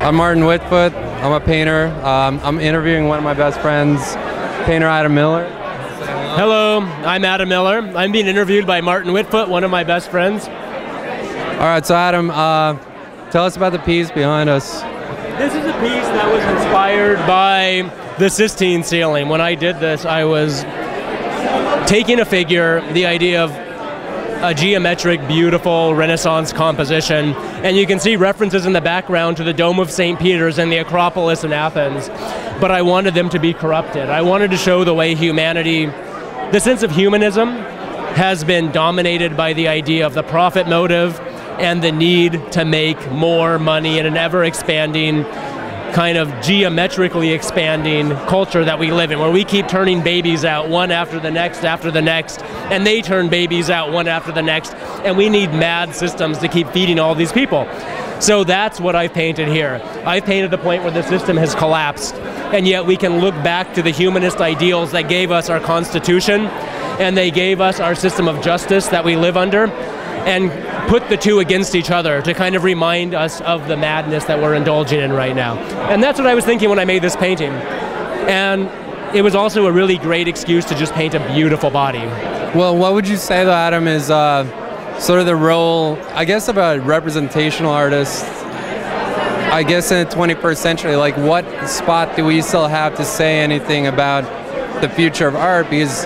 I'm Martin Whitfoot. I'm a painter. I'm interviewing one of my best friends, painter Adam Miller. Hello, I'm Adam Miller. I'm being interviewed by Martin Whitfoot, one of my best friends. All right, so Adam, tell us about the piece behind us. This is a piece that was inspired by the Sistine ceiling. When I did this, I was taking a figure, the idea of a geometric, beautiful Renaissance composition, and you can see references in the background to the Dome of St. Peter's and the Acropolis in Athens, but I wanted them to be corrupted. I wanted to show the way humanity, the sense of humanism, has been dominated by the idea of the profit motive and the need to make more money in an ever-expanding, kind of geometrically expanding culture that we live in, where we keep turning babies out one after the next, and they turn babies out one after the next, and we need mad systems to keep feeding all these people. So that's what I've painted here. I've painted the point where the system has collapsed, and yet we can look back to the humanist ideals that gave us our Constitution, and they gave us our system of justice that we live under, and put the two against each other to kind of remind us of the madness that we're indulging in right now. And that's what I was thinking when I made this painting. And it was also a really great excuse to just paint a beautiful body. Well, what would you say, though, Adam, is sort of the role, I guess, of a representational artist, I guess, in the 21st century? Like, what spot do we still have to say anything about the future of art? Because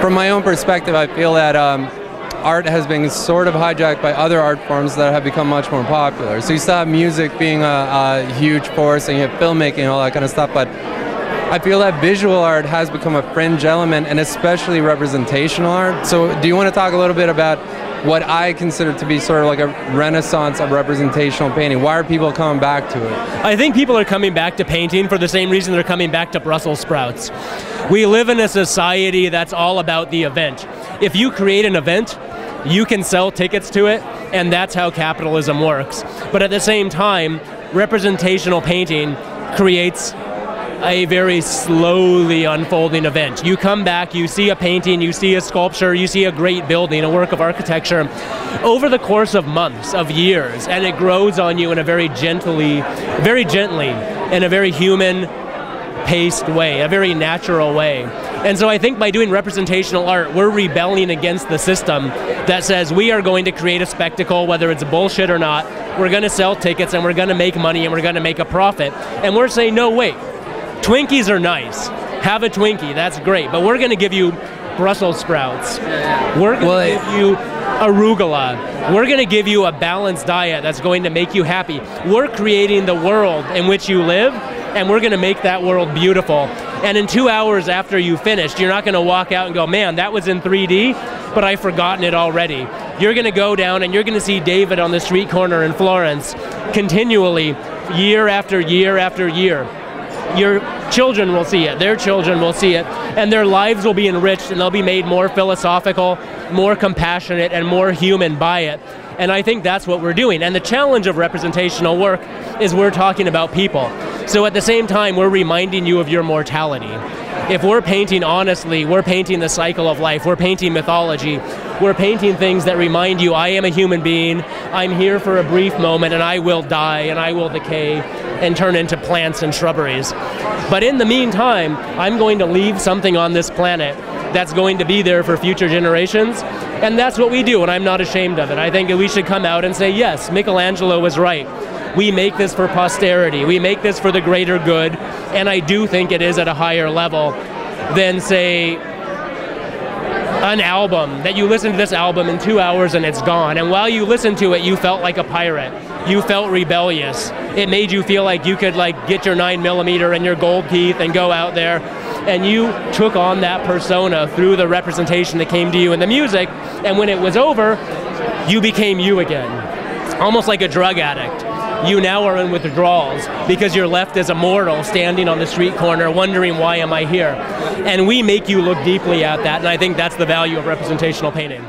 from my own perspective, I feel that art has been sort of hijacked by other art forms that have become much more popular. So you still have music being a huge force, and you have filmmaking and all that kind of stuff, but I feel that visual art has become a fringe element, and especially representational art. So do you want to talk a little bit about what I consider to be sort of like a renaissance of representational painting? Why are people coming back to it? I think people are coming back to painting for the same reason they're coming back to Brussels sprouts. We live in a society that's all about the event. If you create an event, you can sell tickets to it, and that's how capitalism works. But at the same time, representational painting creates a very slowly unfolding event. You come back, you see a painting, you see a sculpture, you see a great building, a work of architecture, over the course of months, of years, and it grows on you in a very gently, in a very human-paced way, a very natural way. And so I think by doing representational art, we're rebelling against the system that says we are going to create a spectacle, whether it's bullshit or not. We're going to sell tickets, and we're going to make money, and we're going to make a profit. And we're saying, no, wait. Twinkies are nice. Have a Twinkie, that's great. But we're going to give you Brussels sprouts. We're going to give you arugula. We're going to give you a balanced diet that's going to make you happy. We're creating the world in which you live, and we're going to make that world beautiful. And in 2 hours after you finished, you're not going to walk out and go, man, that was in 3D, but I've forgotten it already. You're going to go down and you're going to see David on the street corner in Florence continually, year after year after year. Your children will see it, their children will see it, and their lives will be enriched, and they'll be made more philosophical, more compassionate, and more human by it. And I think that's what we're doing. And the challenge of representational work is we're talking about people. So at the same time, we're reminding you of your mortality. If we're painting honestly, we're painting the cycle of life, we're painting mythology, we're painting things that remind you, I am a human being, I'm here for a brief moment, and I will die, and I will decay, and turn into plants and shrubberies. But in the meantime, I'm going to leave something on this planet that's going to be there for future generations, and that's what we do, and I'm not ashamed of it. I think that we should come out and say, yes, Michelangelo was right. We make this for posterity. We make this for the greater good, and I do think it is at a higher level than, say, an album, that you listen to this album in 2 hours and it's gone. And while you listened to it, you felt like a pirate. You felt rebellious. It made you feel like you could get your 9mm and your gold teeth and go out there. And you took on that persona through the representation that came to you in the music. And when it was over, you became you again. It's almost like a drug addict. You now are in withdrawals because you're left as a mortal standing on the street corner wondering, why am I here? And we make you look deeply at that, and I think that's the value of representational painting.